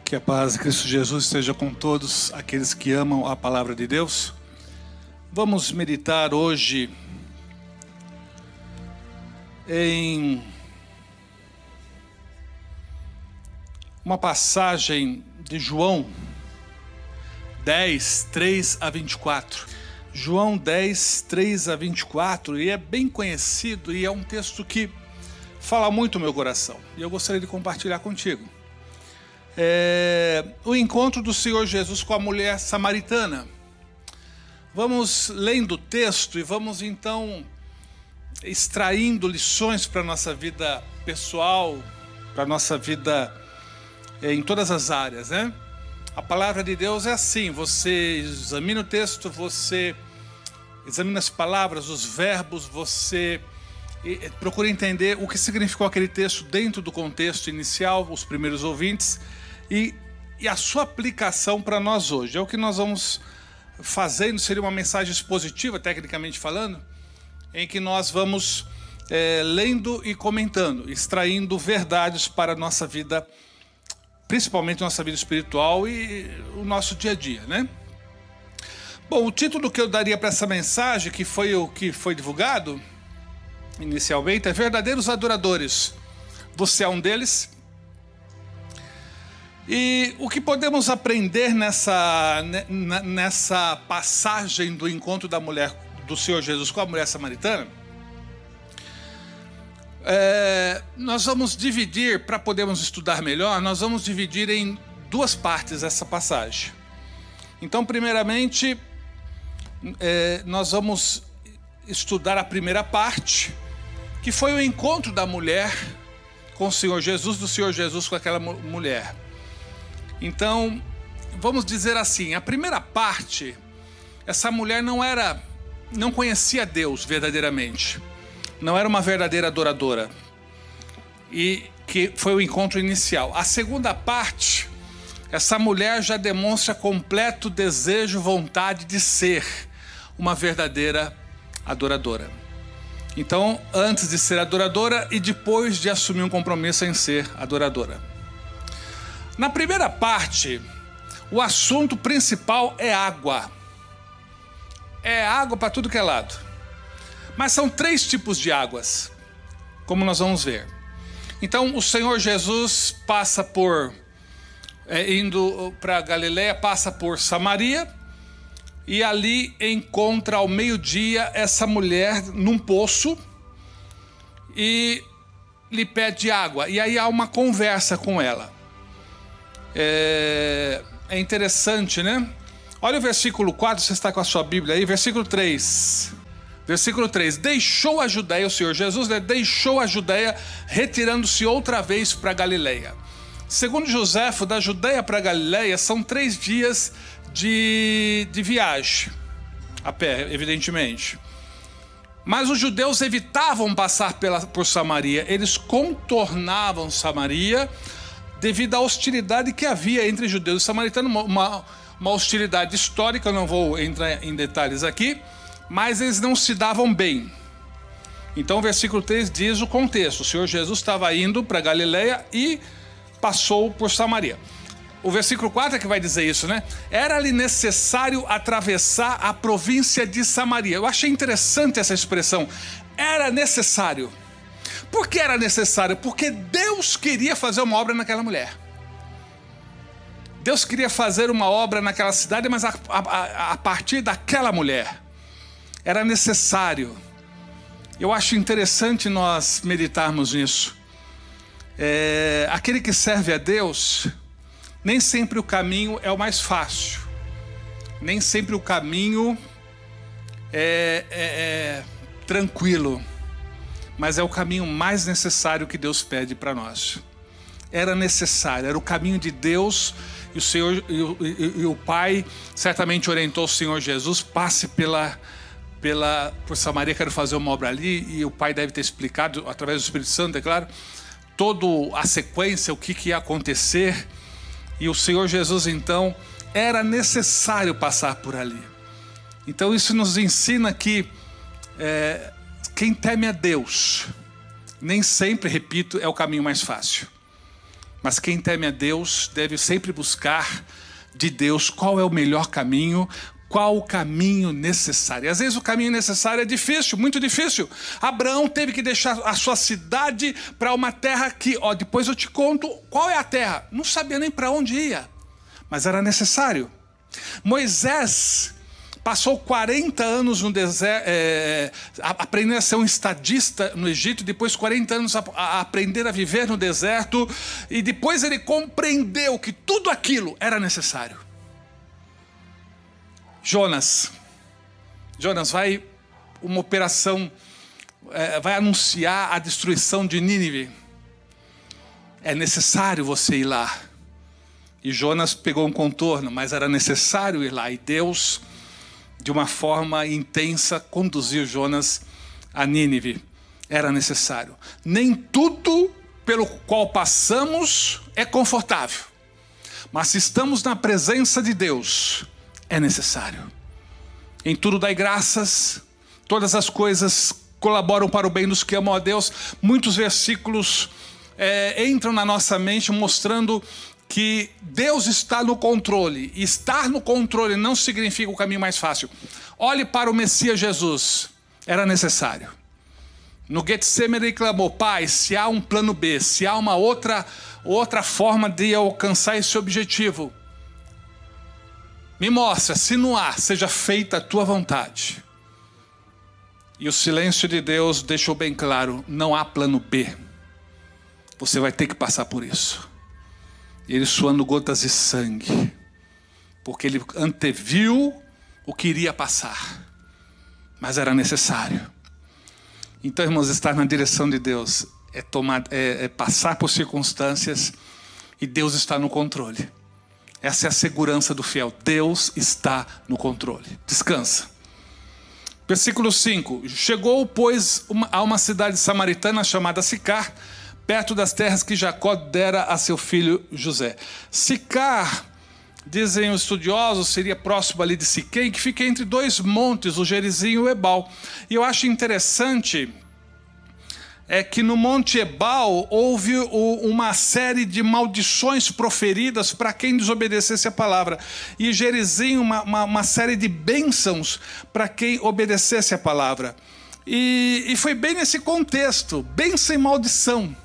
Que a paz de Cristo Jesus esteja com todos aqueles que amam a palavra de Deus. Vamos meditar hoje em uma passagem de João 10, 3 a 24. João 10, 3 a 24, e é bem conhecido e é um texto que fala muito no meu coração. E eu gostaria de compartilhar contigo. O encontro do Senhor Jesus com a mulher samaritana. Vamos lendo o texto e vamos então extraindo lições para a nossa vida pessoal, para a nossa vida em todas as áreas, né? A palavra de Deus é assim, você examina o texto, você examina as palavras, os verbos, você procura entender o que significou aquele texto dentro do contexto inicial, os primeiros ouvintes, e a sua aplicação para nós hoje. É o que nós vamos fazendo, seria uma mensagem expositiva, tecnicamente falando, em que nós vamos lendo e comentando, extraindo verdades para a nossa vida, principalmente nossa vida espiritual e o nosso dia a dia, né? Bom, o título que eu daria para essa mensagem, que foi o que foi divulgado inicialmente, é Verdadeiros Adoradores. Você é um deles? E o que podemos aprender nessa passagem do encontro da mulher, do Senhor Jesus com a mulher samaritana? Nós vamos dividir, para podermos estudar melhor, nós vamos dividir em duas partes essa passagem. Então, primeiramente, nós vamos estudar a primeira parte, que foi o encontro da mulher com o Senhor Jesus, do Senhor Jesus com aquela mulher. Então, vamos dizer assim, a primeira parte, essa mulher não conhecia Deus verdadeiramente, não era uma verdadeira adoradora, e que foi o encontro inicial. A segunda parte, essa mulher já demonstra completo desejo, vontade de ser uma verdadeira adoradora. Então, antes de ser adoradora e depois de assumir um compromisso em ser adoradora. Na primeira parte, o assunto principal é água. É água para tudo que é lado. Mas são três tipos de águas, como nós vamos ver. Então, o Senhor Jesus passa por, indo para Galileia, passa por Samaria, e ali encontra ao meio-dia essa mulher num poço e lhe pede água. E aí há uma conversa com ela. É interessante, né? Olha o versículo 4, você está com a sua Bíblia aí, versículo 3. Versículo 3, deixou a Judéia, o Senhor Jesus, né, deixou a Judéia, retirando-se outra vez para Galileia. Segundo Joséfo, da Judéia para Galileia são 3 dias de viagem, a pé, evidentemente. Mas os judeus evitavam passar por Samaria, eles contornavam Samaria, devido à hostilidade que havia entre judeus e samaritanos, uma hostilidade histórica, eu não vou entrar em detalhes aqui, mas eles não se davam bem. Então o versículo 3 diz o contexto, o Senhor Jesus estava indo para Galileia e passou por Samaria. O versículo 4 é que vai dizer isso, né? Era-lhe necessário atravessar a província de Samaria. Eu achei interessante essa expressão, era necessário. Por que era necessário? Porque Deus queria fazer uma obra naquela mulher. Deus queria fazer uma obra naquela cidade, mas a partir daquela mulher. Era necessário. Eu acho interessante nós meditarmos nisso. Aquele que serve a Deus, nem sempre o caminho é o mais fácil. Nem sempre o caminho é tranquilo. Mas é o caminho mais necessário que Deus pede para nós. Era necessário, era o caminho de Deus, e o Senhor e o Pai certamente orientou o Senhor Jesus, passe por Samaria, quero fazer uma obra ali, e o Pai deve ter explicado, através do Espírito Santo, é claro, toda a sequência, o que ia acontecer, e o Senhor Jesus, então, era necessário passar por ali. Então isso nos ensina que quem teme a Deus, nem sempre, repito, é o caminho mais fácil. Mas quem teme a Deus deve sempre buscar de Deus qual é o melhor caminho, qual o caminho necessário. E às vezes o caminho necessário é difícil, muito difícil. Abraão teve que deixar a sua cidade para uma terra que, depois eu te conto qual é a terra. Não sabia nem para onde ia, mas era necessário. Moisés passou 40 anos no deserto, aprendendo a ser um estadista no Egito, depois 40 anos a aprender a viver no deserto, e depois ele compreendeu que tudo aquilo era necessário. Jonas vai uma operação, vai anunciar a destruição de Nínive. É necessário você ir lá. E Jonas pegou um contorno, mas era necessário ir lá. E Deus, de uma forma intensa, conduziu Jonas a Nínive. Era necessário. Nem tudo pelo qual passamos é confortável. Mas se estamos na presença de Deus, é necessário. Em tudo dai graças, todas as coisas colaboram para o bem dos que amam a Deus. Muitos versículos entram na nossa mente mostrando que Deus está no controle. E estar no controle não significa o caminho mais fácil. Olhe para o Messias Jesus, era necessário. No Getsemane ele clamou: Pai, se há um plano B, se há uma outra forma de alcançar esse objetivo, me mostra. Se não há, seja feita a tua vontade. E o silêncio de Deus deixou bem claro: não há plano B. Você vai ter que passar por isso. E ele suando gotas de sangue, porque ele anteviu o que iria passar, mas era necessário. Então, irmãos, estar na direção de Deus é passar por circunstâncias, e Deus está no controle. Essa é a segurança do fiel. Deus está no controle. Descansa. Versículo 5. Chegou, pois, a uma cidade samaritana chamada Sicar, perto das terras que Jacó dera a seu filho José. Sicar, dizem os estudiosos, seria próximo ali de Siquém, que fica entre dois montes, o Gerizim e o Ebal. E eu acho interessante que no Monte Ebal houve uma série de maldições proferidas para quem desobedecesse a palavra. E Gerizim, uma série de bênçãos para quem obedecesse a palavra. E foi bem nesse contexto, bênção e maldição.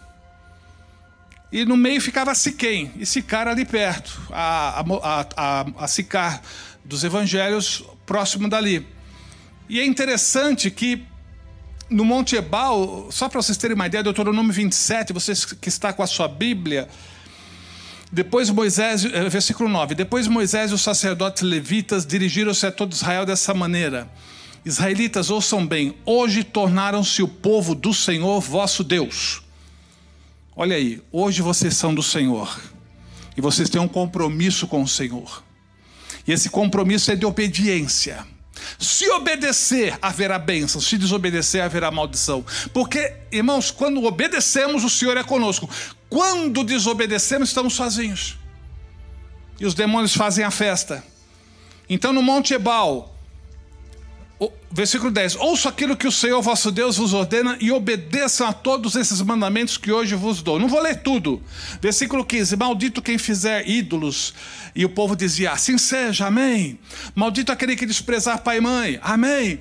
E no meio ficava Siquém, e Sicar ali perto, a Sicar dos evangelhos próximo dali. E é interessante que no Monte Ebal, só para vocês terem uma ideia, Deuteronômio 27, vocês que está com a sua Bíblia, depois Moisés, versículo 9, depois Moisés e os sacerdotes levitas dirigiram-se a todo Israel dessa maneira: Israelitas, ouçam bem, hoje tornaram-se o povo do Senhor vosso Deus. Olha aí, hoje vocês são do Senhor, e vocês têm um compromisso com o Senhor, e esse compromisso é de obediência. Se obedecer, haverá bênção. Se desobedecer, haverá maldição. Porque, irmãos, quando obedecemos, o Senhor é conosco. Quando desobedecemos, estamos sozinhos, e os demônios fazem a festa. Então no Monte Ebal, versículo 10, ouçam aquilo que o Senhor vosso Deus vos ordena e obedeçam a todos esses mandamentos que hoje vos dou. Não vou ler tudo. Versículo 15, maldito quem fizer ídolos. E o povo dizia: assim seja, amém. Maldito aquele que desprezar pai e mãe, amém.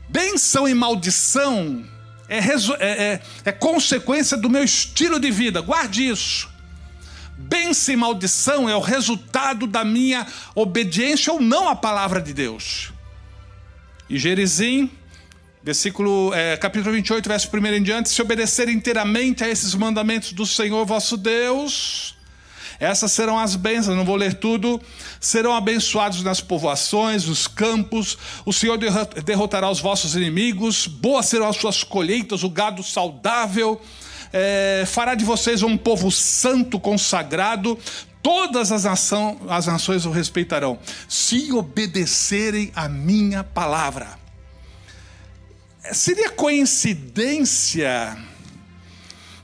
Bênção e maldição é consequência do meu estilo de vida, guarde isso. Bênção e maldição é o resultado da minha obediência ou não à palavra de Deus. E Gerizim, capítulo 28, verso 1 em diante: se obedecer inteiramente a esses mandamentos do Senhor vosso Deus, essas serão as bênçãos, não vou ler tudo, serão abençoados nas povoações, nos campos, o Senhor derrotará os vossos inimigos, boas serão as suas colheitas, o gado saudável, fará de vocês um povo santo, consagrado, todas as nações o respeitarão, se obedecerem a minha palavra. Seria coincidência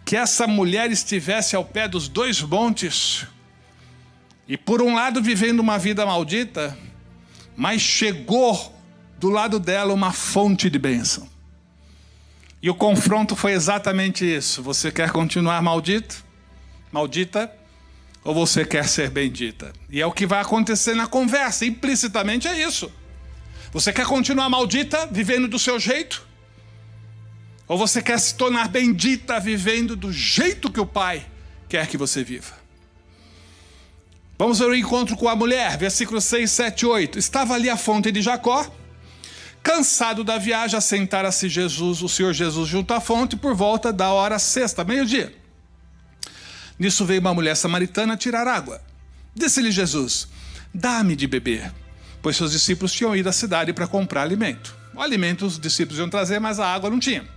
que essa mulher estivesse ao pé dos dois montes, e por um lado vivendo uma vida maldita, mas chegou do lado dela uma fonte de bênção? E o confronto foi exatamente isso. Você quer continuar maldito? maldita ou você quer ser bendita? E é o que vai acontecer na conversa, implicitamente é isso. Você quer continuar maldita, vivendo do seu jeito? Ou você quer se tornar bendita, vivendo do jeito que o Pai quer que você viva? Vamos ver o encontro com a mulher, versículos 6, 7, 8. Estava ali a fonte de Jacó, cansado da viagem, assentara-se o Senhor Jesus junto à fonte por volta da hora sexta, meio-dia. Nisso veio uma mulher samaritana tirar água. Disse-lhe Jesus: dá-me de beber, pois seus discípulos tinham ido à cidade para comprar alimento. O alimento os discípulos iam trazer, mas a água não tinha.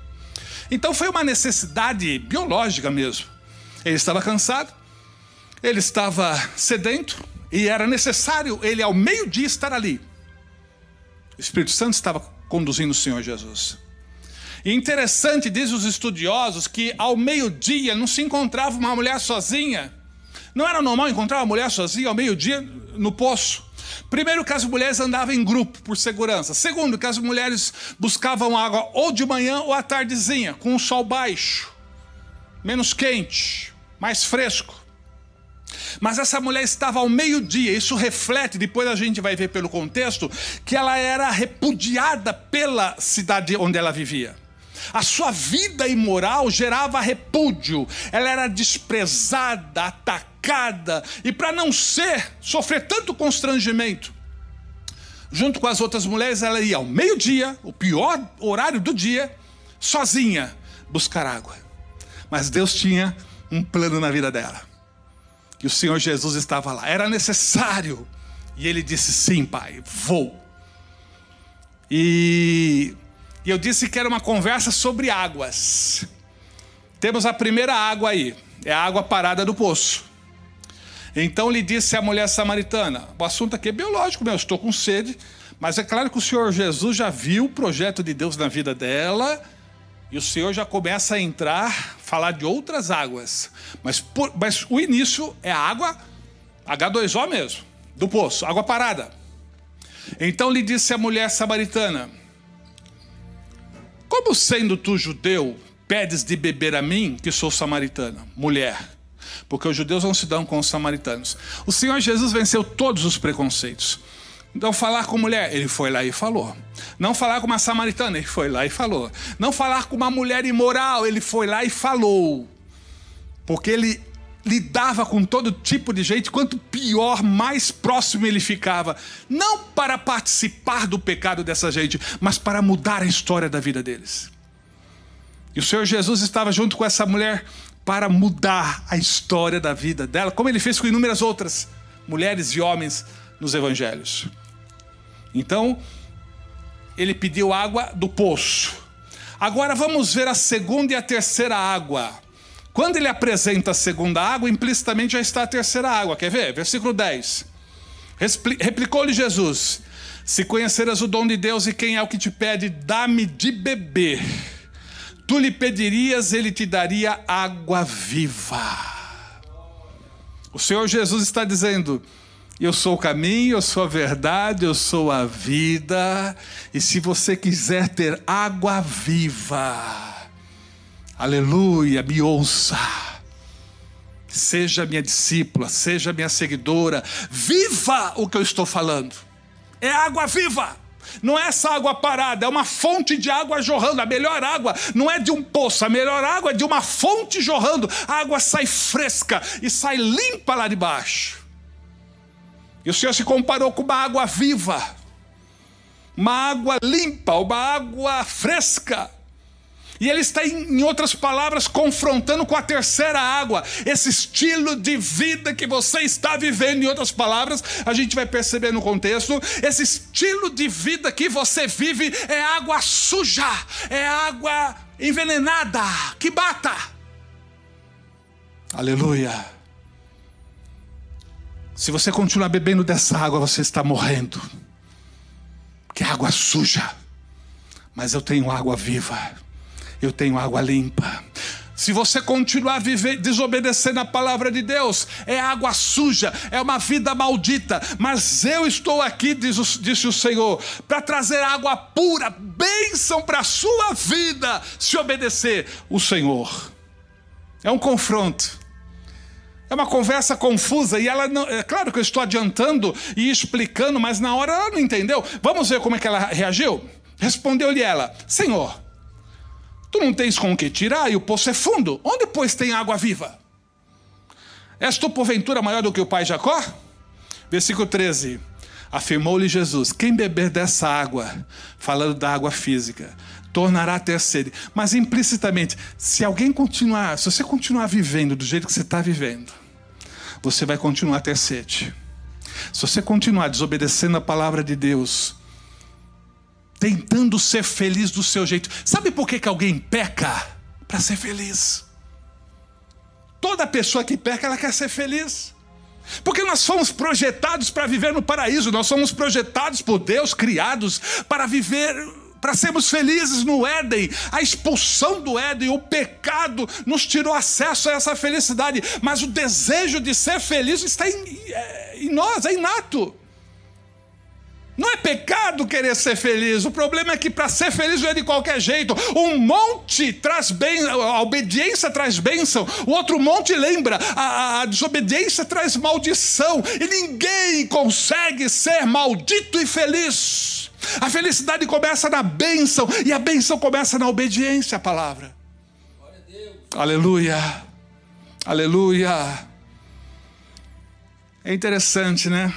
Então foi uma necessidade biológica mesmo. Ele estava cansado, ele estava sedento, e era necessário ele ao meio-dia estar ali. O Espírito Santo estava conduzindo o Senhor Jesus. E interessante, diz os estudiosos, que ao meio-dia não se encontrava uma mulher sozinha. Não era normal encontrar uma mulher sozinha ao meio-dia no poço. Primeiro, que as mulheres andavam em grupo por segurança. Segundo, que as mulheres buscavam água ou de manhã ou à tardezinha, com o sol baixo, menos quente, mais fresco. Mas essa mulher estava ao meio-dia. Isso reflete, depois a gente vai ver pelo contexto, que ela era repudiada pela cidade onde ela vivia. A sua vida imoral gerava repúdio. Ela era desprezada, atacada. E para não sofrer tanto constrangimento, junto com as outras mulheres, ela ia ao meio-dia, o pior horário do dia, sozinha, buscar água. Mas Deus tinha um plano na vida dela. E o Senhor Jesus estava lá. Era necessário. E ele disse: sim, Pai, vou. E eu disse que era uma conversa sobre águas. Temos a primeira água aí. É a água parada do poço. Então lhe disse a mulher samaritana: o assunto aqui é biológico mesmo, eu estou com sede. Mas é claro que o Senhor Jesus já viu o projeto de Deus na vida dela. E o Senhor já começa a entrar, falar de outras águas. Mas o início é a água H2O mesmo, do poço, água parada. Então lhe disse a mulher samaritana: como sendo tu judeu, pedes de beber a mim, que sou samaritana? Mulher, porque os judeus não se dão com os samaritanos. O Senhor Jesus venceu todos os preconceitos. Então falar com mulher, ele foi lá e falou. Não falar com uma samaritana, ele foi lá e falou. Não falar com uma mulher imoral, ele foi lá e falou. Porque ele lidava com todo tipo de gente. Quanto pior, mais próximo ele ficava. Não para participar do pecado dessa gente, mas para mudar a história da vida deles. E o Senhor Jesus estava junto com essa mulher para mudar a história da vida dela, como ele fez com inúmeras outras mulheres e homens nos evangelhos. Então, ele pediu água do poço. Agora vamos ver a segunda e a terceira água. Quando ele apresenta a segunda água, implicitamente já está a terceira água. Quer ver? Versículo 10. Replicou-lhe Jesus: se conheceras o dom de Deus e quem é o que te pede, dá-me de beber. Tu lhe pedirias, ele te daria água viva. O Senhor Jesus está dizendo: eu sou o caminho, eu sou a verdade, eu sou a vida. E se você quiser ter água viva, aleluia, me ouça. Seja minha discípula, seja minha seguidora. Viva o que eu estou falando. É água viva. Não é essa água parada, é uma fonte de água jorrando. A melhor água não é de um poço, a melhor água é de uma fonte jorrando. A água sai fresca e sai limpa lá de baixo. E o Senhor se comparou com uma água viva, uma água limpa, uma água fresca. E ele está, em outras palavras, confrontando com a terceira água. Esse estilo de vida que você está vivendo, em outras palavras, a gente vai perceber no contexto. Esse estilo de vida que você vive é água suja, é água envenenada, que mata. Aleluia. Se você continuar bebendo dessa água, você está morrendo. Que é água suja. Mas eu tenho água viva. Eu tenho água limpa. Se você continuar desobedecendo a palavra de Deus, é água suja, é uma vida maldita. Mas eu estou aqui, disse o Senhor, para trazer água pura, bênção para a sua vida, se obedecer o Senhor. É um confronto. É uma conversa confusa e ela não... É claro que eu estou adiantando e explicando, mas na hora ela não entendeu. Vamos ver como é que ela reagiu? Respondeu-lhe ela: Senhor, tu não tens com o que tirar e o poço é fundo. Onde, pois, tem água viva? És tu, porventura, maior do que o pai Jacó? Versículo 13. Afirmou-lhe Jesus: quem beber dessa água, falando da água física, tornará a ter sede. Mas implicitamente, se você continuar vivendo do jeito que você está vivendo, você vai continuar a ter sede. Se você continuar desobedecendo a palavra de Deus, tentando ser feliz do seu jeito. Sabe por que alguém peca? Para ser feliz. Toda pessoa que peca, ela quer ser feliz. Porque nós fomos projetados para viver no paraíso. Nós somos projetados por Deus, criados para viver, para sermos felizes no Éden. A expulsão do Éden, o pecado nos tirou acesso a essa felicidade. Mas o desejo de ser feliz está em nós, é inato. Não é pecado querer ser feliz. O problema é que para ser feliz não é de qualquer jeito. Um monte traz bênção, a obediência traz bênção. O outro monte lembra, a desobediência traz maldição. E ninguém consegue ser maldito e feliz. A felicidade começa na bênção e a bênção começa na obediência à palavra. Glória a Deus. Aleluia. Aleluia. É interessante, né?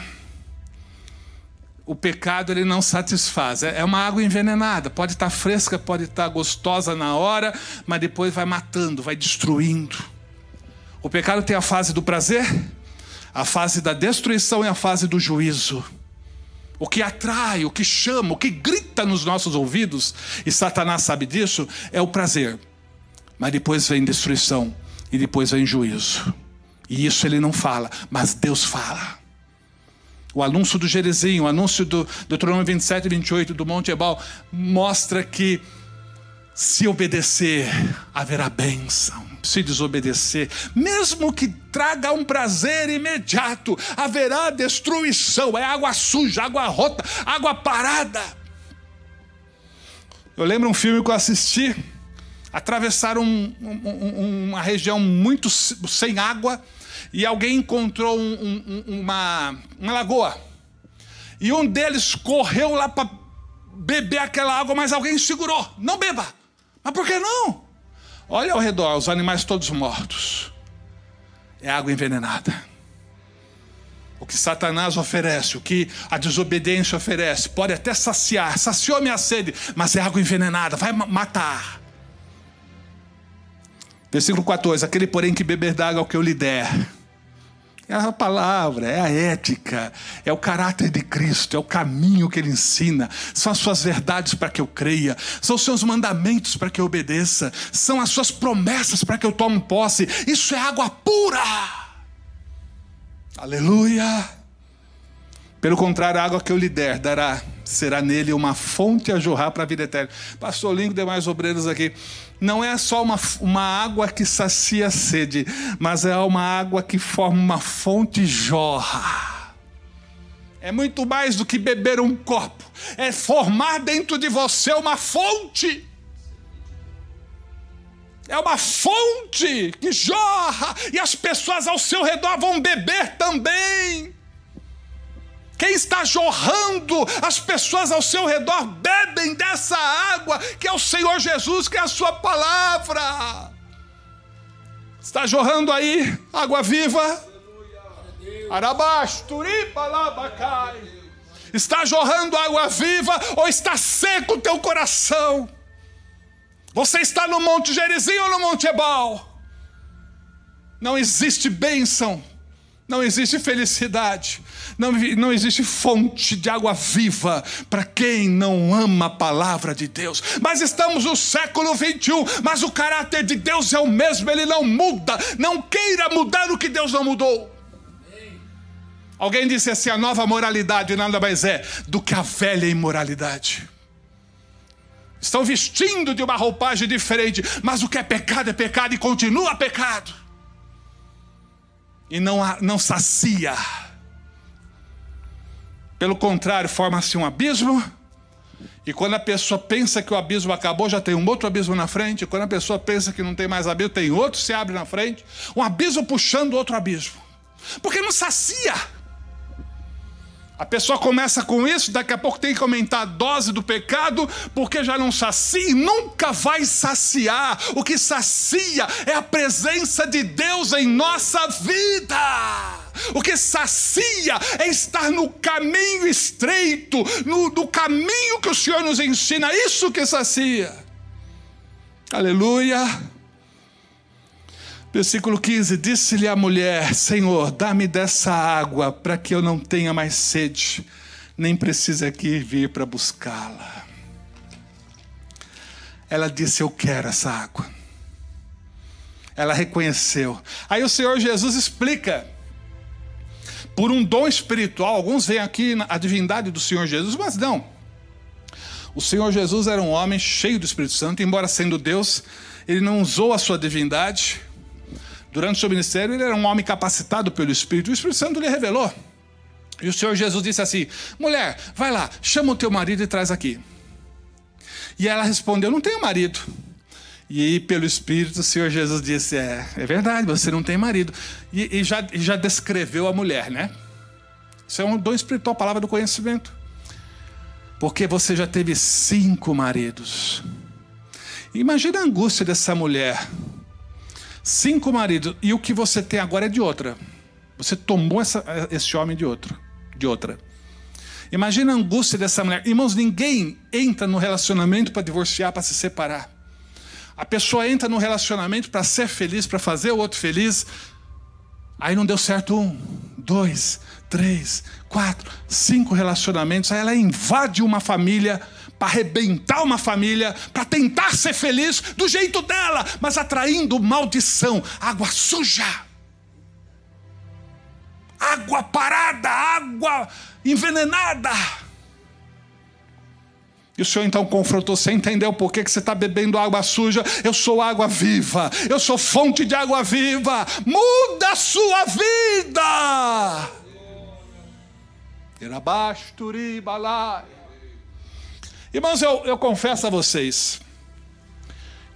O pecado, ele não satisfaz. É uma água envenenada. Pode estar fresca, pode estar gostosa na hora, mas depois vai matando, vai destruindo. O pecado tem a fase do prazer, a fase da destruição e a fase do juízo. O que atrai, o que chama, o que grita nos nossos ouvidos, e Satanás sabe disso, é o prazer. Mas depois vem destruição e depois vem juízo. E isso ele não fala, mas Deus fala. O anúncio do Gerizim, o anúncio do Deuteronômio 27 e 28 do Monte Ebal mostra que se obedecer, haverá bênção. Se desobedecer, mesmo que traga um prazer imediato, haverá destruição. É água suja, água rota, água parada. Eu lembro um filme que eu assisti. Atravessaram uma região muito sem água. E alguém encontrou uma lagoa. E um deles correu lá para beber aquela água, mas alguém segurou. Não beba. Mas por que não? Olha ao redor, os animais todos mortos. É água envenenada. O que Satanás oferece, o que a desobediência oferece, pode até saciar. Saciou minha sede, mas é água envenenada, vai matar. Versículo 14. Aquele, porém, que beber da água que eu lhe der. É a palavra, é a ética, é o caráter de Cristo, é o caminho que Ele ensina, são as suas verdades para que eu creia, são os seus mandamentos para que eu obedeça, são as suas promessas para que eu tome posse. Isso é água pura. Aleluia. Pelo contrário, a água que eu lhe der, será nele uma fonte a jorrar para a vida eterna. Pastor Lincoln e demais obreiros aqui. Não é só uma água que sacia a sede, mas é uma água que forma uma fonte e jorra. É muito mais do que beber um copo. É formar dentro de você uma fonte. É uma fonte que jorra. E as pessoas ao seu redor vão beber também. Quem está jorrando, as pessoas ao seu redor bebem dessa água, que é o Senhor Jesus, que é a sua palavra. Está jorrando aí, água viva? Está jorrando água viva ou está seco o teu coração? Você está no Monte Gerizim ou no Monte Ebal? Não existe bênção. Não existe felicidade, não existe fonte de água viva para quem não ama a palavra de Deus. Mas estamos no século 21, mas o caráter de Deus é o mesmo, Ele não muda. Não queira mudar o que Deus não mudou. Alguém disse assim, a nova moralidade nada mais é do que a velha imoralidade. Estão vestindo de uma roupagem diferente, mas o que é pecado e continua pecado. E não sacia. Pelo contrário, forma-se um abismo E quando a pessoa pensa que o abismo acabou, já tem um outro abismo na frente. E quando a pessoa pensa que não tem mais abismo, tem outro que se abre na frente. Um abismo puxando outro abismo. Porque não sacia. A pessoa começa com isso, daqui a pouco tem que aumentar a dose do pecado, porque já não sacia e nunca vai saciar. O que sacia é a presença de Deus em nossa vida. O que sacia é estar no caminho estreito, no caminho que o Senhor nos ensina. Isso que sacia. Aleluia. Versículo 15, disse-lhe a mulher: Senhor, dá-me dessa água, para que eu não tenha mais sede, nem precise aqui vir para buscá-la. Ela disse: eu quero essa água. Ela reconheceu. Aí o Senhor Jesus explica, por um dom espiritual. Alguns veem aqui a divindade do Senhor Jesus, mas não. O Senhor Jesus era um homem cheio do Espírito Santo, embora sendo Deus, ele não usou a sua divindade. Durante o seu ministério, ele era um homem capacitado pelo Espírito. O Espírito Santo lhe revelou. E o Senhor Jesus disse assim: mulher, vai lá, chama o teu marido e traz aqui. E ela respondeu: não tenho marido. E pelo Espírito, o Senhor Jesus disse: é verdade, você não tem marido. E já descreveu a mulher, né? Isso é um dom espiritual, a palavra do conhecimento. Porque você já teve 5 maridos. Imagina a angústia dessa mulher. 5 maridos, e o que você tem agora é de outra. Você tomou esse homem de outra. Imagina a angústia dessa mulher. Irmãos, ninguém entra no relacionamento para divorciar, para se separar. A pessoa entra no relacionamento para ser feliz, para fazer o outro feliz. Aí não deu certo 1, 2, 3, 4, 5 relacionamentos. Aí ela invade uma família para arrebentar uma família, para tentar ser feliz do jeito dela, mas atraindo maldição, água suja, água parada, água envenenada. E o Senhor então confrontou: você entendeu por que você está bebendo água suja? Eu sou água viva, eu sou fonte de água viva, muda a sua vida. Irmãos, eu confesso a vocês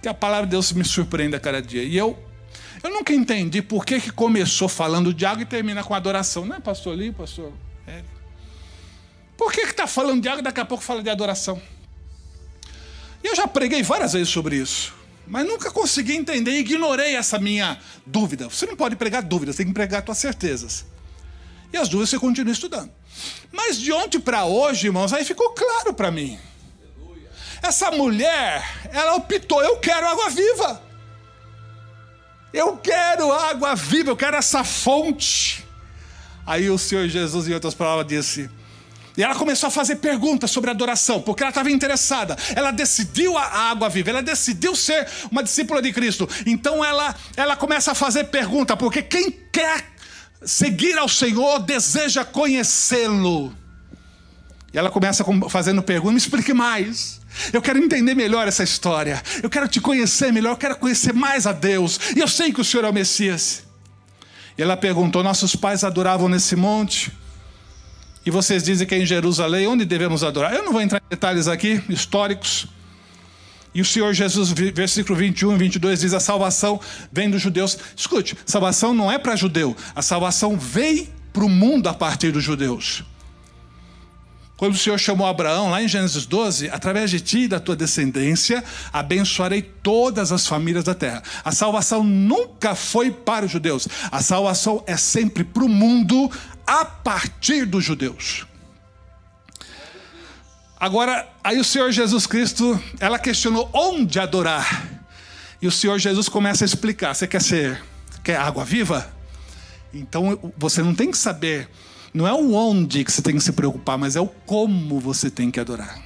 que a palavra de Deus me surpreende a cada dia. E eu nunca entendi por que começou falando de água e termina com adoração. Não é, pastor Lee, pastor? É. Por que está falando de água e daqui a pouco fala de adoração? E eu já preguei várias vezes sobre isso, mas nunca consegui entender e ignorei essa minha dúvida. Você não pode pregar dúvidas, tem que pregar suas certezas. E as dúvidas você continua estudando. Mas de ontem para hoje, irmãos, aí ficou claro para mim. Essa mulher, ela optou: eu quero água viva. Eu quero água viva, eu quero essa fonte. Aí o Senhor Jesus, em outras palavras, disse... E ela começou a fazer perguntas sobre adoração, porque ela estava interessada. Ela decidiu a água viva, ela decidiu ser uma discípula de Cristo. Então ela começa a fazer pergunta, porque quem quer seguir ao Senhor deseja conhecê-lo. E ela começa fazendo perguntas: me explique mais. Eu quero entender melhor essa história. Eu quero te conhecer melhor, eu quero conhecer mais a Deus. E eu sei que o Senhor é o Messias. E ela perguntou: nossos pais adoravam nesse monte, e vocês dizem que é em Jerusalém. Onde devemos adorar? Eu não vou entrar em detalhes aqui, históricos. E o Senhor Jesus, versículo 21 e 22, diz: a salvação vem dos judeus. Escute, salvação não é para judeu. A salvação veio para o mundo a partir dos judeus. Quando o Senhor chamou Abraão, lá em Gênesis 12, através de ti e da tua descendência, abençoarei todas as famílias da terra. A salvação nunca foi para os judeus. A salvação é sempre para o mundo a partir dos judeus. Agora, aí o Senhor Jesus Cristo, ela questionou onde adorar. E o Senhor Jesus começa a explicar: você quer água viva? Então você não tem que saber. Não é o onde que você tem que se preocupar, mas é o como você tem que adorar.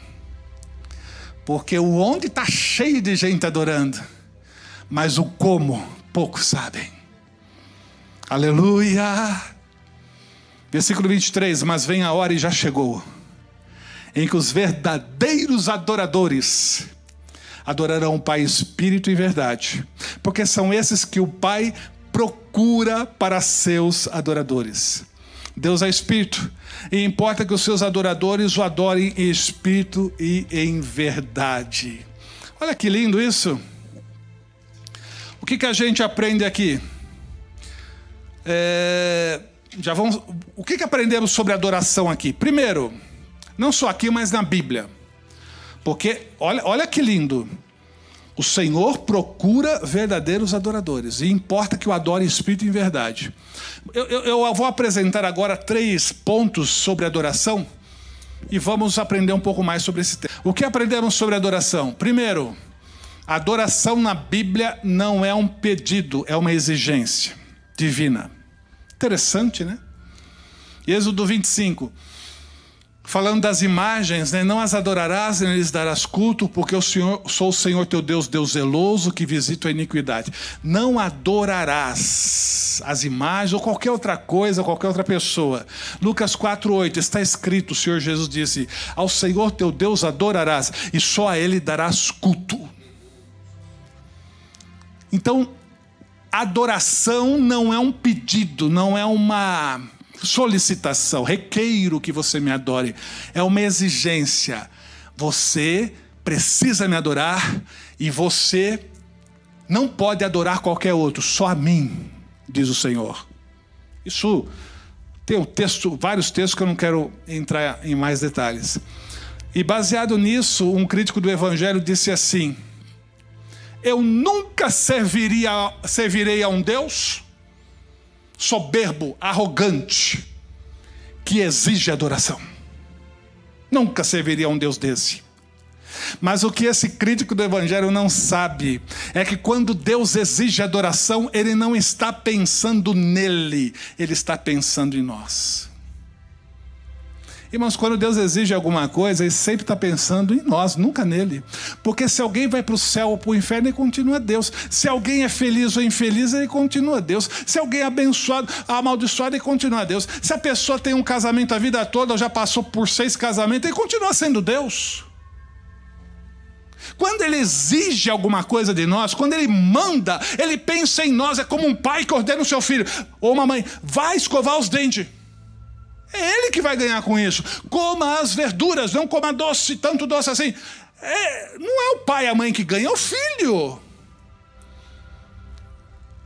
Porque o onde está cheio de gente adorando, mas o como poucos sabem. Aleluia! Versículo 23, mas vem a hora e já chegou, em que os verdadeiros adoradores adorarão o Pai em espírito e verdade, porque são esses que o Pai procura para seus adoradores. Deus é espírito, e importa que os seus adoradores o adorem em espírito e em verdade. Olha que lindo isso. O que a gente aprende aqui? O que aprendemos sobre adoração aqui? Primeiro, não só aqui, mas na Bíblia. Porque, olha que lindo. O Senhor procura verdadeiros adoradores, e importa que o adore em espírito e em verdade. Eu vou apresentar agora 3 pontos sobre adoração, e vamos aprender um pouco mais sobre esse tema. O que aprendemos sobre adoração? Primeiro, adoração na Bíblia não é um pedido, é uma exigência divina. Interessante, né? Êxodo 25. Falando das imagens, né? Não as adorarás, nem lhes darás culto, porque sou o Senhor teu Deus, Deus zeloso, que visita a iniquidade. Não adorarás as imagens ou qualquer outra coisa, qualquer outra pessoa. Lucas 4:8, está escrito, o Senhor Jesus disse: ao Senhor teu Deus adorarás, e só a Ele darás culto. Então, adoração não é um pedido, não é uma solicitação, requeiro que você me adore. É uma exigência. Você precisa me adorar, e você não pode adorar qualquer outro, só a mim, diz o Senhor. Isso tem vários textos que eu não quero entrar em mais detalhes. E baseado nisso, um crítico do Evangelho disse assim: eu nunca servirei a um Deus soberbo, arrogante, que exige adoração. Nunca serviria a um Deus desse. Mas o que esse crítico do Evangelho não sabe é que quando Deus exige adoração, Ele não está pensando nele, Ele está pensando em nós. Irmãos, quando Deus exige alguma coisa, Ele sempre está pensando em nós, nunca nele. Porque se alguém vai para o céu ou para o inferno, Ele continua Deus. Se alguém é feliz ou infeliz, Ele continua Deus. Se alguém é abençoado, amaldiçoado, Ele continua Deus. Se a pessoa tem um casamento a vida toda, ou já passou por 6 casamentos, Ele continua sendo Deus. Quando Ele exige alguma coisa de nós, quando Ele manda, Ele pensa em nós. É como um pai que ordena o seu filho, ou uma mãe: vai escovar os dentes. É Ele que vai ganhar com isso. Coma as verduras, não coma doce, tanto doce assim. Não é o pai e a mãe que ganham, é o filho.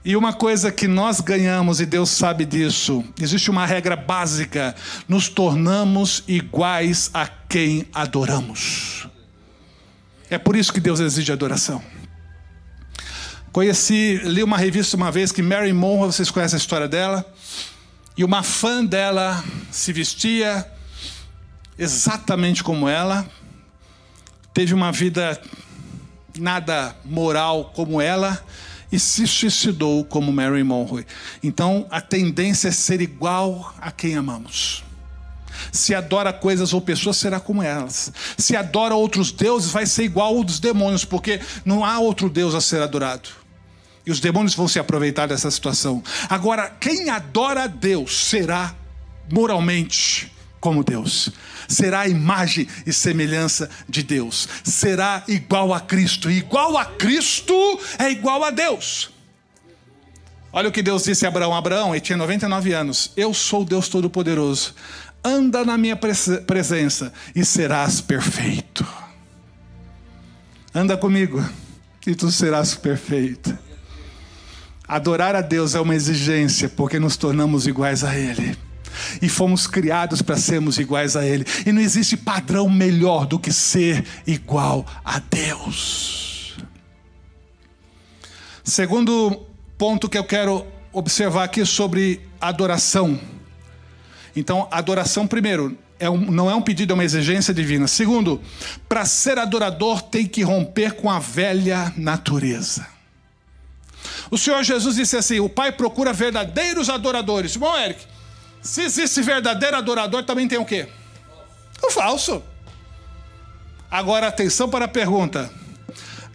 E uma coisa que nós ganhamos, e Deus sabe disso, existe uma regra básica: nos tornamos iguais a quem adoramos. É por isso que Deus exige adoração. Li uma revista uma vez que Mary Monroe, vocês conhecem a história dela? E uma fã dela se vestia exatamente como ela, teve uma vida nada moral como ela, e se suicidou como Mary Monroe. Então a tendência é ser igual a quem amamos. Se adora coisas ou pessoas, será como elas. Se adora outros deuses, vai ser igual ao dos demônios, porque não há outro Deus a ser adorado. E os demônios vão se aproveitar dessa situação. Agora, quem adora a Deus será moralmente como Deus. Será a imagem e semelhança de Deus. Será igual a Cristo. E igual a Cristo é igual a Deus. Olha o que Deus disse a Abraão. Abraão, ele tinha 99 anos. Eu sou o Deus Todo-Poderoso. Anda na minha presença e serás perfeito. Anda comigo e tu serás perfeito. Adorar a Deus é uma exigência, porque nos tornamos iguais a Ele. E fomos criados para sermos iguais a Ele. E não existe padrão melhor do que ser igual a Deus. Segundo ponto que eu quero observar aqui sobre adoração. Então, adoração, primeiro, não é um pedido, é uma exigência divina. Segundo, para ser adorador tem que romper com a velha natureza. O Senhor Jesus disse assim: o Pai procura verdadeiros adoradores. Bom, Eric, se existe verdadeiro adorador, também tem o quê? O falso. Agora, atenção para a pergunta: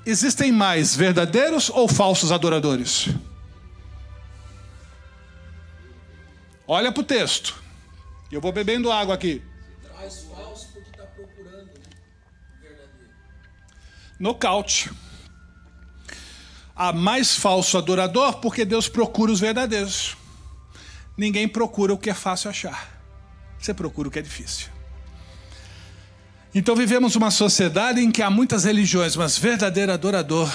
existem mais verdadeiros ou falsos adoradores? Olha para o texto. Eu vou bebendo água aqui. Traz falso porque está procurando verdadeiro. Nocaute. Há mais falso adorador porque Deus procura os verdadeiros. ninguém procura o que é fácil achar. Você procura o que é difícil. Então vivemos uma sociedade em que há muitas religiões, mas verdadeiro adorador,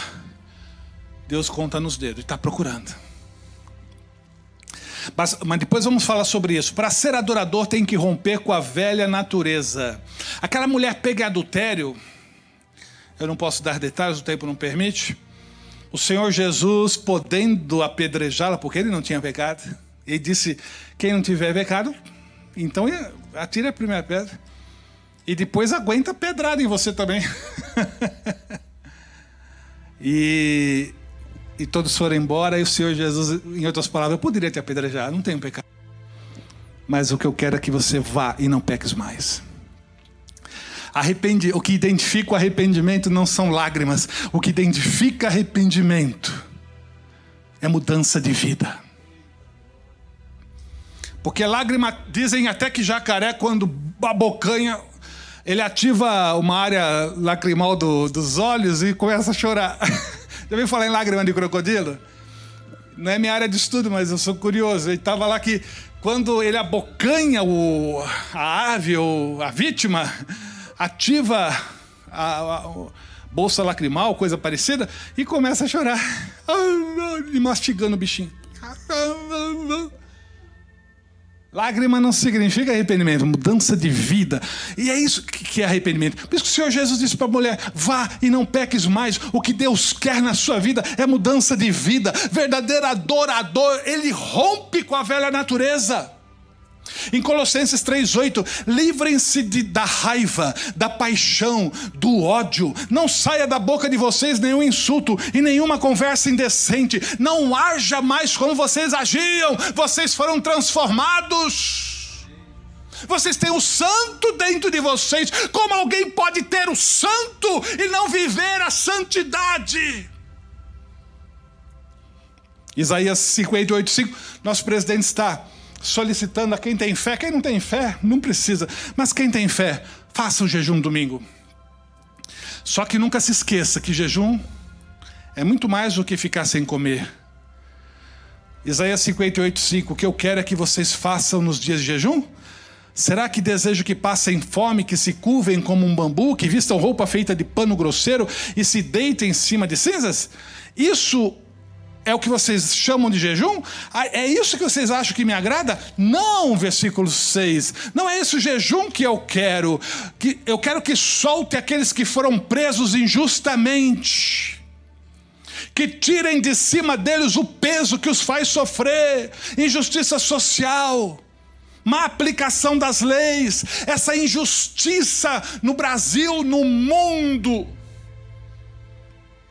Deus conta nos dedos e está procurando. Mas depois vamos falar sobre isso. Para ser adorador tem que romper com a velha natureza. Aquela mulher pega em adultério, eu não posso dar detalhes, o tempo não permite. O Senhor Jesus, podendo apedrejá-la, porque ele não tinha pecado, ele disse, quem não tiver pecado, então atire a primeira pedra. E depois aguenta a pedrada em você também. E todos foram embora, e o Senhor Jesus, em outras palavras, eu poderia te apedrejar, não tenho pecado. Mas o que eu quero é que você vá e não peques mais. O que identifica o arrependimento não são lágrimas. O que identifica arrependimento é mudança de vida. Porque lágrima, dizem até que jacaré, quando abocanha, ele ativa uma área lacrimal dos olhos e começa a chorar. Já ouviu falar em lágrima de crocodilo? Não é minha área de estudo, mas eu sou curioso. Ele estava lá que quando ele abocanha a ave ou a vítima, ativa a bolsa lacrimal, coisa parecida, e começa a chorar. E mastigando o bichinho. Lágrima não significa arrependimento, mudança de vida. E é isso que é arrependimento. Por isso que o Senhor Jesus disse para a mulher, vá e não peques mais. O que Deus quer na sua vida é mudança de vida. Verdadeiro adorador, ele rompe com a velha natureza. Em Colossenses 3,8, livrem-se da raiva, da paixão, do ódio. Não saia da boca de vocês nenhum insulto e nenhuma conversa indecente. Não haja mais como vocês agiam. Vocês foram transformados. Vocês têm o santo dentro de vocês. Como alguém pode ter o santo e não viver a santidade? Isaías 58,5, nosso presidente está solicitando a quem tem fé. Quem não tem fé, não precisa. Mas quem tem fé, faça o jejum domingo. Só que nunca se esqueça que jejum é muito mais do que ficar sem comer. Isaías 58,5, o que eu quero é que vocês façam nos dias de jejum? Será que desejo que passem fome, que se curvem como um bambu, que vistam roupa feita de pano grosseiro e se deitem em cima de cinzas? Isso é o que vocês chamam de jejum? É isso que vocês acham que me agrada? Não, versículo 6. Não é esse o jejum que eu quero. Eu quero que solte aqueles que foram presos injustamente. Que tirem de cima deles o peso que os faz sofrer. Injustiça social. Má aplicação das leis. Essa injustiça no Brasil, no mundo.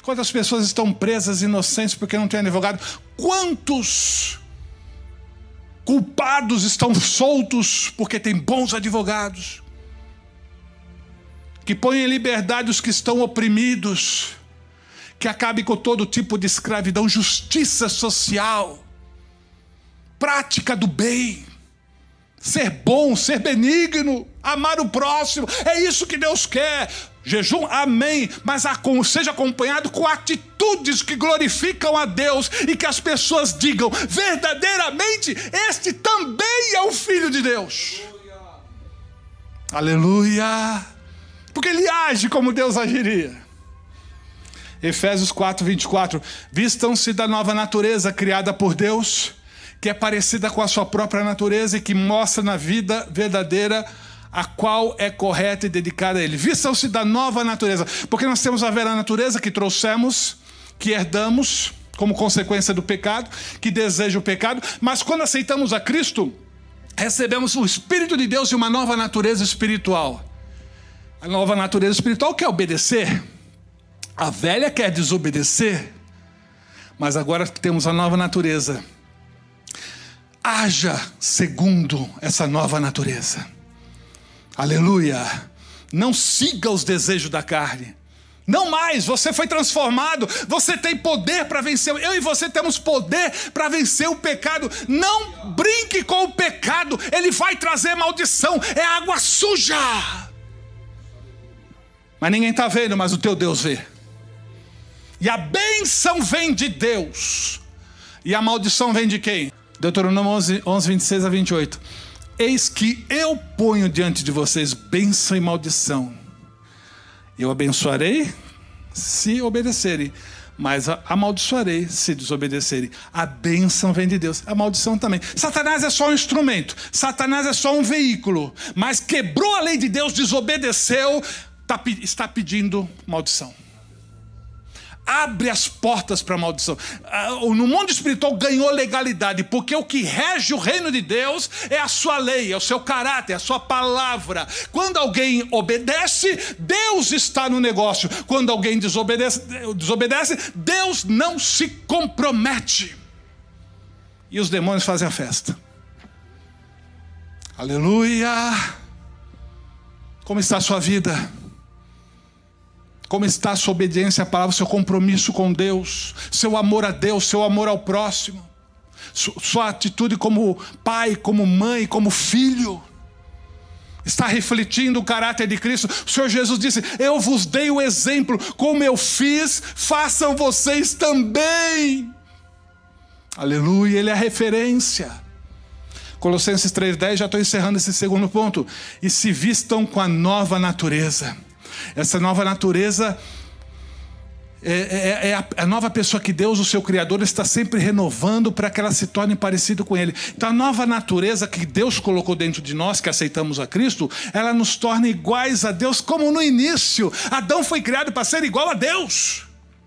Quantas pessoas estão presas inocentes porque não têm advogado? Quantos culpados estão soltos porque têm bons advogados? Que põem em liberdade os que estão oprimidos. Que acabe com todo tipo de escravidão. Justiça social. Prática do bem. Ser bom, ser benigno. Amar o próximo. É isso que Deus quer. Jejum, amém, mas seja acompanhado com atitudes que glorificam a Deus e que as pessoas digam, verdadeiramente, este também é o Filho de Deus. Aleluia! Aleluia. Porque ele age como Deus agiria. Efésios 4:24, vistam-se da nova natureza criada por Deus, que é parecida com a sua própria natureza e que mostra na vida verdadeira a qual é correta e dedicada a ele. Vistam-se da nova natureza, porque nós temos a velha natureza que trouxemos, que herdamos como consequência do pecado, que deseja o pecado, mas quando aceitamos a Cristo, recebemos o Espírito de Deus e uma nova natureza espiritual. A nova natureza espiritual quer obedecer, a velha quer desobedecer, mas agora temos a nova natureza. Haja segundo essa nova natureza. Aleluia. Não siga os desejos da carne. Não mais, você foi transformado. Você tem poder para vencer. Eu e você temos poder para vencer o pecado. Não brinque com o pecado. Ele vai trazer maldição. É água suja. Mas ninguém está vendo, mas o teu Deus vê. E a bênção vem de Deus. E a maldição vem de quem? Deuteronômio 11, 26 a 28. Eis que eu ponho diante de vocês bênção e maldição. Eu abençoarei se obedecerem, mas amaldiçoarei se desobedecerem. A bênção vem de Deus, a maldição também. Satanás é só um instrumento, Satanás é só um veículo, mas quebrou a lei de Deus, desobedeceu, está pedindo maldição. Abre as portas para a maldição. No mundo espiritual ganhou legalidade, porque o que rege o reino de Deus é a sua lei, é o seu caráter, é a sua palavra. Quando alguém obedece, Deus está no negócio. Quando alguém desobedece, Deus não se compromete. E os demônios fazem a festa. Aleluia! Como está a sua vida? Como está a sua obediência à palavra, seu compromisso com Deus, seu amor a Deus, seu amor ao próximo, sua atitude como pai, como mãe, como filho? Está refletindo o caráter de Cristo? O Senhor Jesus disse: eu vos dei o exemplo, como eu fiz, façam vocês também. Aleluia, Ele é a referência. Colossenses 3,10, já estou encerrando esse segundo ponto. E se vistam com a nova natureza. Essa nova natureza é a nova pessoa que Deus, o seu Criador, está sempre renovando para que ela se torne parecida com Ele. Então a nova natureza que Deus colocou dentro de nós, que aceitamos a Cristo, ela nos torna iguais a Deus, como no início. Adão foi criado para ser igual a Deus,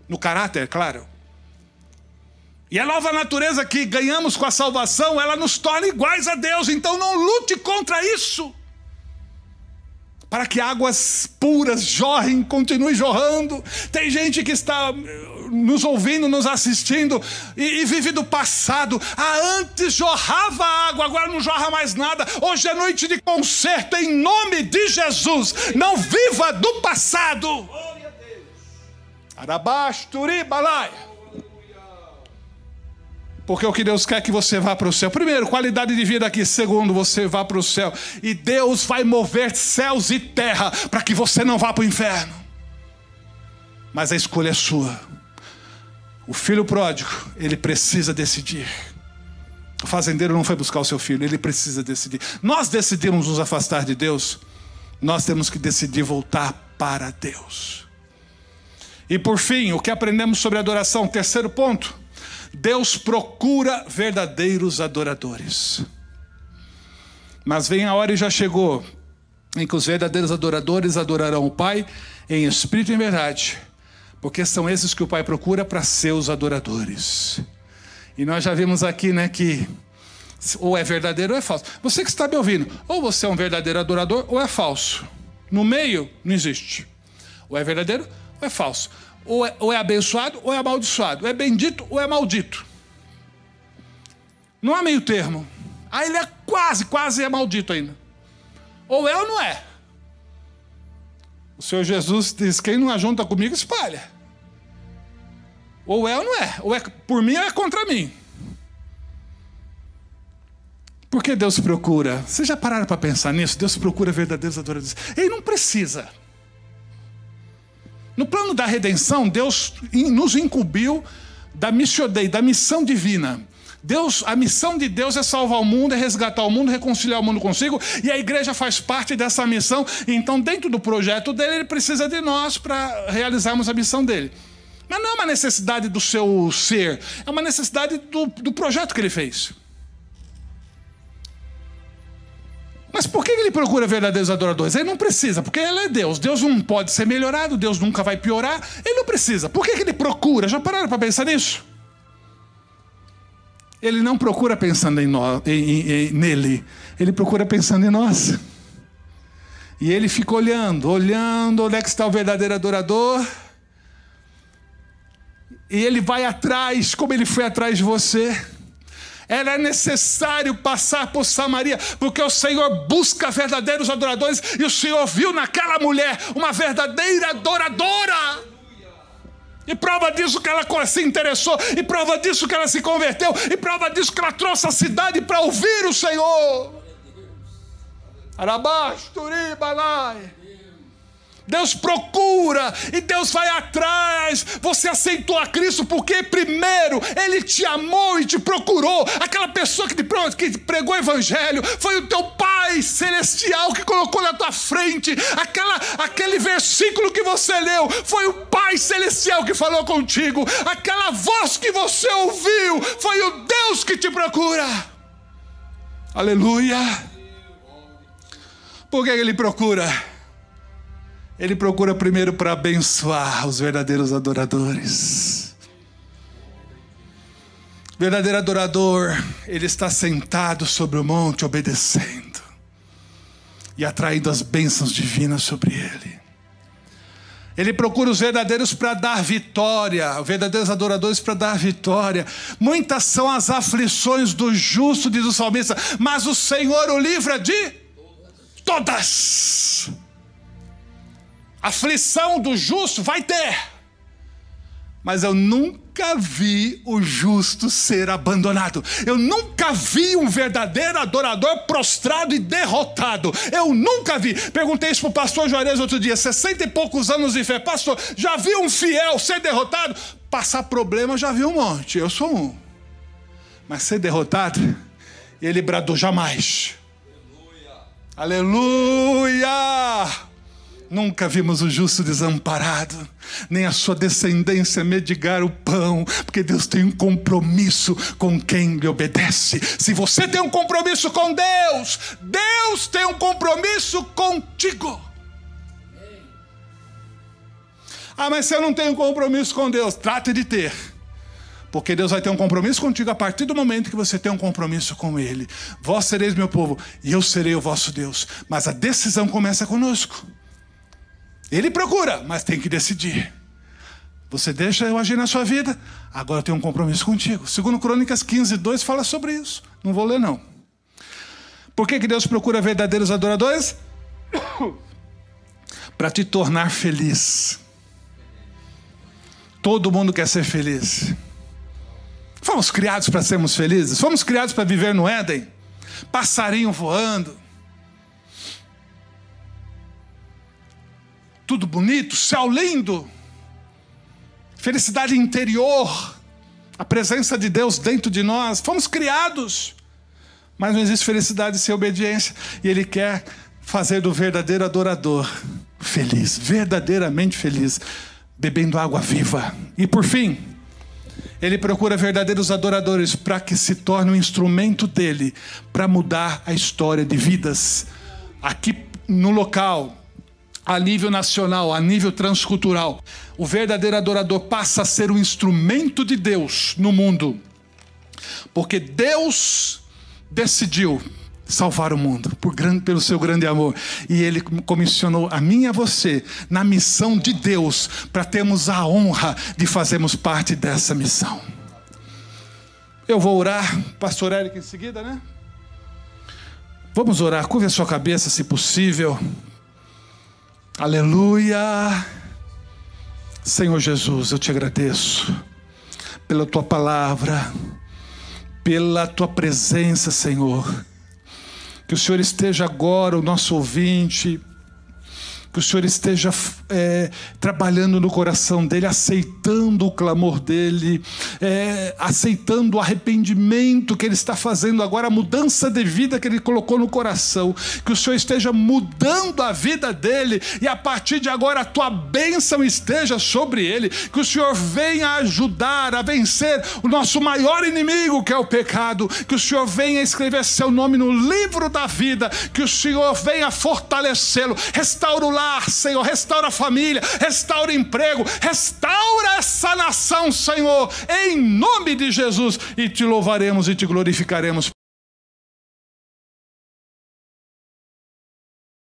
no caráter, claro. E a nova natureza que ganhamos com a salvação, ela nos torna iguais a Deus. Então não lute contra isso, para que águas puras jorrem, continuem jorrando. Tem gente que está nos ouvindo, nos assistindo e vive do passado. Antes jorrava água, agora não jorra mais nada. Hoje é noite de conserto, em nome de Jesus. Não viva do passado. Arabasturibalai. Porque o que Deus quer é que você vá para o céu. Primeiro, qualidade de vida aqui. Segundo, você vá para o céu. E Deus vai mover céus e terra para que você não vá para o inferno. Mas a escolha é sua. O filho pródigo, ele precisa decidir. O fazendeiro não foi buscar o seu filho, ele precisa decidir. Nós decidimos nos afastar de Deus, nós temos que decidir voltar para Deus. E por fim, o que aprendemos sobre adoração? Terceiro ponto. Deus procura verdadeiros adoradores. Mas vem a hora e já chegou em que os verdadeiros adoradores adorarão o Pai em espírito e em verdade, porque são esses que o Pai procura para seus adoradores. E nós já vimos aqui, né, que ou é verdadeiro ou é falso. Você que está me ouvindo, ou você é um verdadeiro adorador ou é falso. No meio não existe. Ou é verdadeiro ou é falso. Ou é abençoado ou é amaldiçoado. Ou é bendito ou é maldito. Não há meio termo. Ele é quase é maldito ainda. Ou é ou não é. O Senhor Jesus diz: quem não ajunta comigo, espalha. Ou é ou não é. Ou é por mim ou é contra mim. Por que Deus procura? Vocês já pararam para pensar nisso? Deus procura verdadeiros adoradores. Ele não precisa. No plano da redenção, Deus nos incumbiu da missio Dei, da missão divina. A missão de Deus é salvar o mundo, é resgatar o mundo, reconciliar o mundo consigo, e a igreja faz parte dessa missão. Então, dentro do projeto dele, ele precisa de nós para realizarmos a missão dele. Mas não é uma necessidade do seu ser, é uma necessidade do projeto que ele fez. Mas por que ele procura verdadeiros adoradores? Ele não precisa, porque ele é Deus. Deus não pode ser melhorado, Deus nunca vai piorar. Ele não precisa. Por que ele procura? Já pararam para pensar nisso? Ele não procura pensando nele. Ele procura pensando em nós. E ele fica olhando onde é que está o verdadeiro adorador. E ele vai atrás, como ele foi atrás de você. Era necessário passar por Samaria, porque o Senhor busca verdadeiros adoradores, e o Senhor viu naquela mulher uma verdadeira adoradora. E prova disso que ela se interessou, e prova disso que ela se converteu, e prova disso que ela trouxe a cidade para ouvir o Senhor. Deus procura e Deus vai atrás. Você aceitou a Cristo porque primeiro Ele te amou e te procurou. Aquela pessoa que pregou o Evangelho foi o teu Pai Celestial que colocou na tua frente. Aquele versículo que você leu foi o Pai Celestial que falou contigo. Aquela voz que você ouviu foi o Deus que te procura. Aleluia. Por que Ele procura? Ele procura primeiro para abençoar os verdadeiros adoradores. O verdadeiro adorador, ele está sentado sobre o monte obedecendo e atraindo as bênçãos divinas sobre ele. Ele procura os verdadeiros para dar vitória, os verdadeiros adoradores para dar vitória. Muitas são as aflições do justo, diz o salmista, mas o Senhor o livra de todas. Aflição do justo vai ter, mas eu nunca vi o justo ser abandonado. Eu nunca vi um verdadeiro adorador prostrado e derrotado. Eu nunca vi. Perguntei isso para o pastor Juarez outro dia, 60 e poucos anos de fé. Pastor, já viu um fiel ser derrotado? Passar problema já vi um monte, eu sou um. Mas ser derrotado, ele bradou jamais. Aleluia! Aleluia! Nunca vimos o justo desamparado, nem a sua descendência mendigar o pão, porque Deus tem um compromisso com quem lhe obedece. Se você tem um compromisso com Deus, Deus tem um compromisso contigo. Ah, mas se eu não tenho compromisso com Deus, trate de ter. Porque Deus vai ter um compromisso contigo a partir do momento que você tem um compromisso com Ele. Vós sereis meu povo e eu serei o vosso Deus. Mas a decisão começa conosco. Ele procura, mas tem que decidir. Você deixa eu agir na sua vida, agora eu tenho um compromisso contigo. 2 Crônicas 15:2 fala sobre isso. Não vou ler não. Por que Deus procura verdadeiros adoradores? Para te tornar feliz. Todo mundo quer ser feliz. Fomos criados para sermos felizes. Fomos criados para viver no Éden. Passarinho voando. Tudo bonito, céu lindo, felicidade interior, a presença de Deus dentro de nós. Fomos criados, mas não existe felicidade sem obediência. E Ele quer fazer do verdadeiro adorador feliz, verdadeiramente feliz, bebendo água viva. E por fim, Ele procura verdadeiros adoradores para que se torne um instrumento dEle para mudar a história de vidas. Aqui no local, a nível nacional, a nível transcultural, o verdadeiro adorador passa a ser um instrumento de Deus no mundo. Porque Deus decidiu salvar o mundo pelo seu grande amor. E Ele comissionou a mim e a você na missão de Deus, para termos a honra de fazermos parte dessa missão. Eu vou orar, pastor Érico em seguida, né? Vamos orar, curve a sua cabeça se possível. Aleluia. Senhor Jesus, eu te agradeço pela tua palavra, pela tua presença, Senhor. Que o Senhor esteja agora, o nosso ouvinte, que o Senhor esteja trabalhando no coração dele, aceitando o clamor dele, aceitando o arrependimento que ele está fazendo agora, a mudança de vida que ele colocou no coração. Que o Senhor esteja mudando a vida dele e a partir de agora a tua bênção esteja sobre ele. Que o Senhor venha ajudar a vencer o nosso maior inimigo, que é o pecado. Que o Senhor venha escrever seu nome no livro da vida. Que o Senhor venha fortalecê-lo. Restaura o lar, Senhor, restaura a família, restaura o emprego, restaura essa nação, Senhor, em nome de Jesus, e te louvaremos e te glorificaremos.